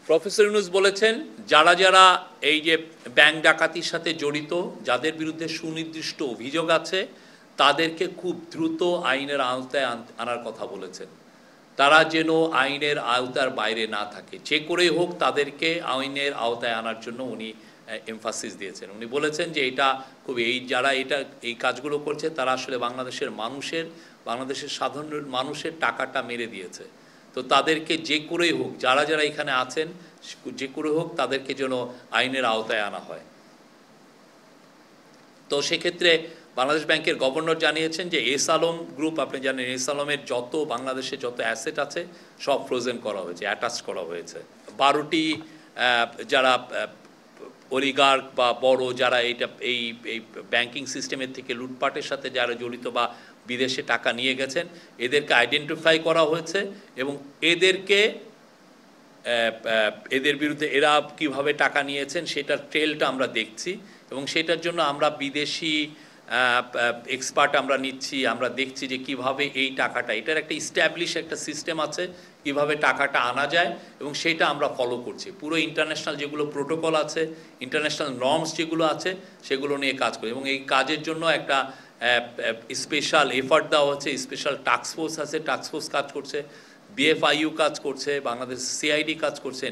Professor Yunus বলেছেন যারা যারা এই যে ব্যাংক ডাকাতির সাথে জড়িত, যাদের বিরুদ্ধে সুনির্দিষ্ট অভিযোগ আছে, তাদেরকে খুব দ্রুত আইনের আওতায় আনার কথা বলেছেন। তারা যেন আইনের আওতার বাইরে না থাকে, যে করেই হোক তাদেরকে আইনের আওতায় আনার জন্য উনি এমফাসিস দিয়েছেন। উনি বলেছেন যে এটা খুব যারা এই কাজগুলো করছে তারা আসলে বাংলাদেশের সাধারণ মানুষের টাকাটা মেরে দিয়েছে। তো তাদেরকে যে করেই হোক, যারা যারা এখানে আছেন, যে করে হোক তাদেরকে যেন আইনের আওতায় আনা হয়। তো সেক্ষেত্রে বাংলাদেশ ব্যাংকের গভর্নর জানিয়েছেন যে এস আলম গ্রুপ, আপনি জানেন এস আলমের বাংলাদেশে যত অ্যাসেট আছে সব ফ্রোজেন করা হয়েছে, অ্যাটাচ করা হয়েছে। 12টি যারা অলিগার্ক বা বড় যারা এই ব্যাংকিং সিস্টেমের থেকে লুটপাটের সাথে যারা জড়িত বা বিদেশে টাকা নিয়ে গেছেন, এদেরকে আইডেন্টিফাই করা হয়েছে এবং এদের বিরুদ্ধে এরা কিভাবে টাকা নিয়েছেন সেটার ট্রেলটা আমরা দেখছি এবং সেটার জন্য আমরা বিদেশি এক্সপার্ট আমরা নিচ্ছি। আমরা দেখছি যে কিভাবে এই টাকাটা, এটার একটা ইস্টাবলিশ একটা সিস্টেম আছে কিভাবে টাকাটা আনা যায় এবং সেটা আমরা ফলো করছি। পুরো ইন্টারন্যাশনাল যেগুলো প্রোটোকল আছে, ইন্টারন্যাশনাল নর্মস যেগুলো আছে সেগুলো নিয়ে কাজ করি এবং এই কাজের জন্য একটা স্পেশাল এফার্ট দেওয়া হচ্ছে। স্পেশাল টাস্কফোর্স আছে, টাস্কফোর্স কাজ করছে, বিএফআইইউ কাজ করছে, বাংলাদেশ সিআইডি কাজ করছে।